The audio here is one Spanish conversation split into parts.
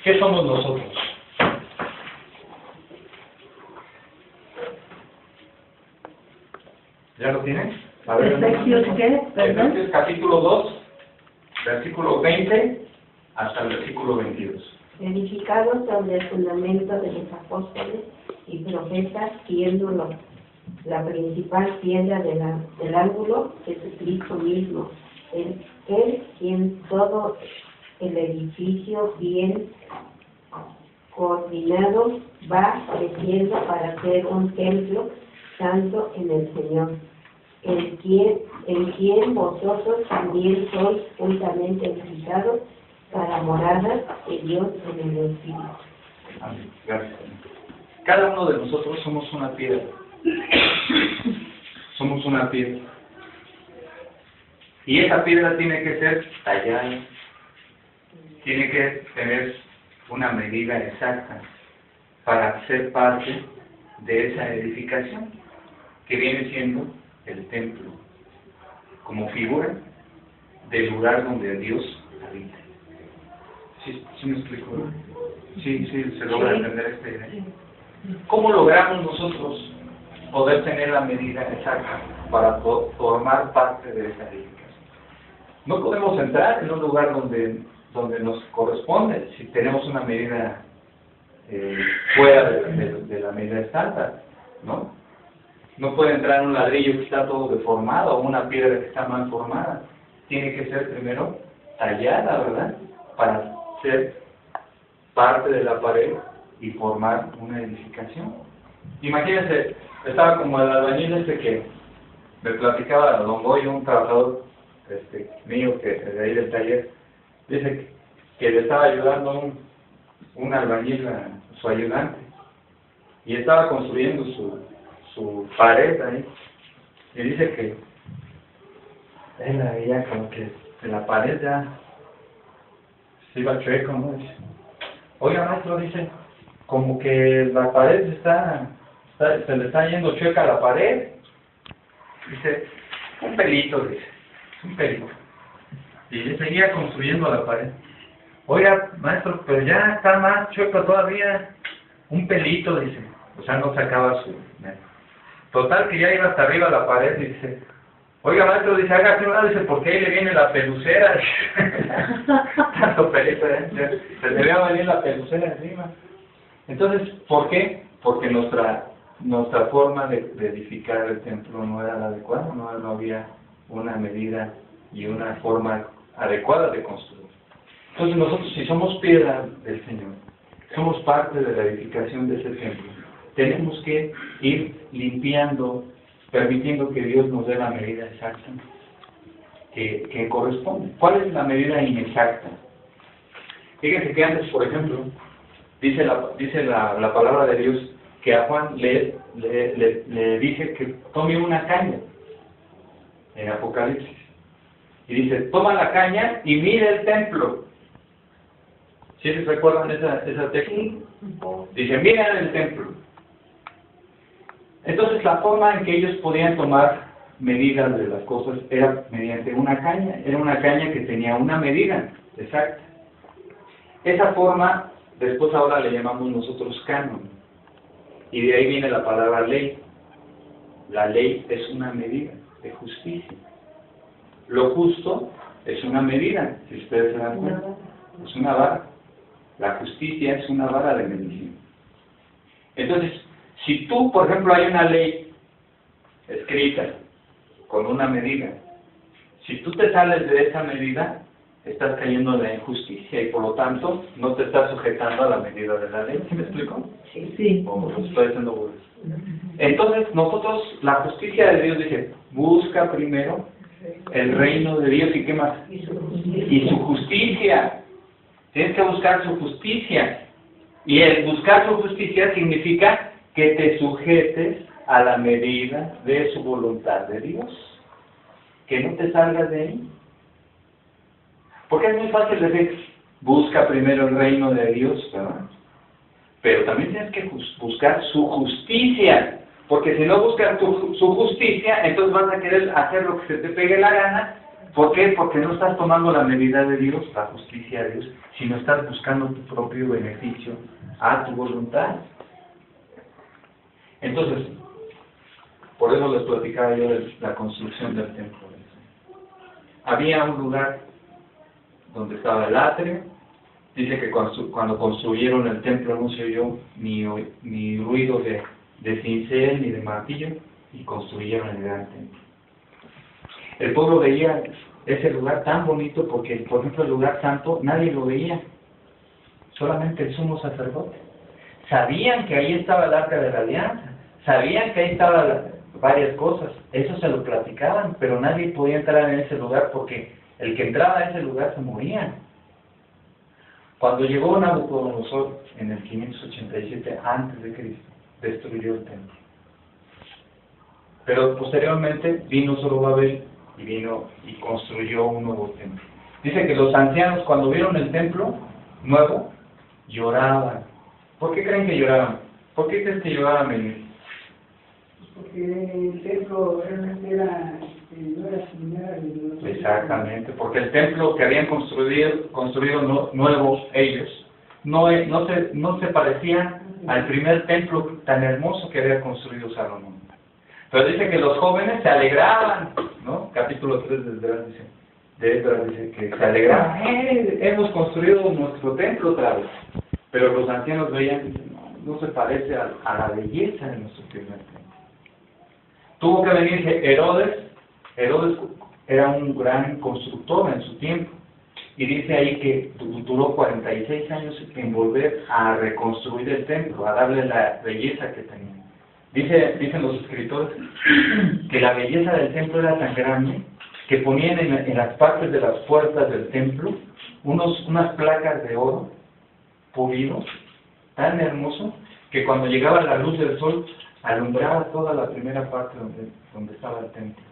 ¿Qué somos nosotros? ¿Ya lo tienes? A ver, ¿Efesios qué? ¿Perdón? Efesios capítulo 2, versículo 20 hasta el versículo 22. Edificados sobre el fundamento de los apóstoles y profetas, siendo la principal piedra del ángulo, Jesucristo mismo, él quien todo el edificio bien coordinado va creciendo para ser un templo santo en el Señor, en quien vosotros también sois juntamente edificados para morada de Dios en el Espíritu. Amén. Gracias. Cada uno de nosotros somos una piedra. Somos una piedra. Y esa piedra tiene que ser tallada. Tiene que tener una medida exacta para ser parte de esa edificación que viene siendo el templo, como figura del lugar donde Dios habita. ¿Sí me explico? Sí, se logra entender esta idea. ¿Cómo logramos nosotros poder tener la medida exacta para formar parte de esa edificación? No podemos entrar en un lugar donde nos corresponde si tenemos una medida fuera de la medida estándar, ¿no? No puede entrar en un ladrillo que está todo deformado o una piedra que está mal formada. Tiene que ser primero tallada, ¿verdad? Para ser parte de la pared y formar una edificación. Imagínense, estaba como el albañil que me platicaba don Goyo, un trabajador mío que de ahí del taller, dice que le estaba ayudando un albañil a su ayudante y estaba construyendo su pared ahí y dice que él la veía como que en la pared ya se iba chueco, ¿no? Dice, oiga maestro, dice, como que la pared se le está yendo chueca a la pared. Dice, un pelito, dice, un pelito. Y él seguía construyendo la pared. Oiga, maestro, pero ya está más chueco todavía. Un pelito, dice. O sea, no sacaba su... Total, que ya iba hasta arriba la pared y dice, oiga, maestro, dice, hágase una, dice, porque ahí le viene la pelucera. Tanto pelito, se le veía venir la pelucera encima. Entonces, ¿por qué? Porque nuestra forma de edificar el templo no era la adecuada, no había una medida y una forma adecuada de construir. Entonces nosotros, si somos piedra del Señor, somos parte de la edificación de ese templo, tenemos que ir limpiando, permitiendo que Dios nos dé la medida exacta que corresponde. ¿Cuál es la medida inexacta? Fíjense que antes, por ejemplo, dice la palabra de Dios que a Juan le dice que tome una caña en Apocalipsis. Y dice, toma la caña y mira el templo. ¿Sí se recuerdan esa texto? Sí. Dice, mira el templo. Entonces la forma en que ellos podían tomar medidas de las cosas era mediante una caña. Era una caña que tenía una medida exacta. Esa forma, después ahora le llamamos nosotros canon. Y de ahí viene la palabra ley. La ley es una medida de justicia. Lo justo es una medida, si ustedes se dan cuenta. Es una vara. La justicia es una vara de medición. Entonces, si tú, por ejemplo, hay una ley escrita con una medida, si tú te sales de esa medida, estás cayendo en la injusticia y por lo tanto no te estás sujetando a la medida de la ley. ¿Sí me explico? Sí. O estoy haciendo burlas. Entonces, nosotros, la justicia de Dios dice, busca primero el reino de Dios y ¿qué más? Y su justicia. Tienes que buscar su justicia. Y el buscar su justicia significa que te sujetes a la medida de su voluntad de Dios. Que no te salgas de ahí. Porque es muy fácil decir, busca primero el reino de Dios, ¿verdad? Pero también tienes que buscar su justicia. Porque si no buscas su justicia, entonces vas a querer hacer lo que se te pegue la gana ¿Por qué? Porque no estás tomando la medida de Dios, la justicia de Dios, sino estás buscando tu propio beneficio a tu voluntad. Entonces, por eso les platicaba yo de la construcción del templo. Había un lugar donde estaba el atrio. Dice que cuando construyeron el templo no se oyó ni ruido de cincel ni de martillo, y construyeron el gran templo. El pueblo veía ese lugar tan bonito porque, por ejemplo, el lugar santo nadie lo veía, solamente el sumo sacerdote. Sabían que ahí estaba el arca de la alianza, sabían que ahí estaban varias cosas, eso se lo platicaban, pero nadie podía entrar en ese lugar porque el que entraba a ese lugar se moría. Cuando llegó Nabucodonosor en el 587 a.C., destruyó el templo. Pero posteriormente vino Zorobabel y vino y construyó un nuevo templo. Dice que los ancianos, cuando vieron el templo nuevo, lloraban. ¿Por qué creen que lloraban? ¿Por qué crees que lloraban, Benito? Porque el templo realmente no era similar al de los... Exactamente, porque el templo que habían construido nuevo ellos, no se parecía al primer templo tan hermoso que había construido Salomón. Pero dice que los jóvenes se alegraban, ¿no? Capítulo 3 de Esdras dice que se alegraban, hemos construido nuestro templo otra vez. Pero los ancianos veían, no se parece a la belleza de nuestro primer templo. Tuvo que venir Herodes era un gran constructor en su tiempo, y dice ahí que duró 46 años en volver a reconstruir el templo, a darle la belleza que tenía. Dicen los escritores que la belleza del templo era tan grande que ponían en las partes de las puertas del templo unas placas de oro pulidos, tan hermoso, que cuando llegaba la luz del sol alumbraba toda la primera parte donde estaba el templo.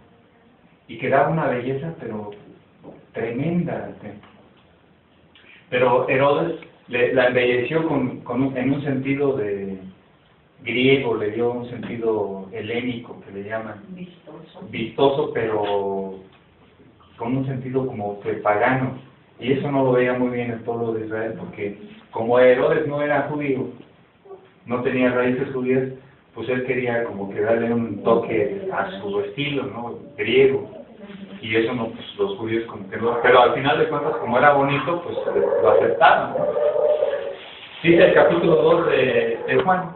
Y quedaba una belleza, pero tremenda al templo. Pero Herodes la embelleció en un sentido de griego, le dio un sentido helénico, que le llaman vistoso, pero con un sentido como que pagano. Y eso no lo veía muy bien el pueblo de Israel, porque como Herodes no era judío, no tenía raíces judías, pues él quería como que darle un toque a su estilo, ¿no? Griego. Y eso no, pues los judíos como que no, pero al final de cuentas, como era bonito, pues lo aceptaron. Dice el capítulo 2 de Juan,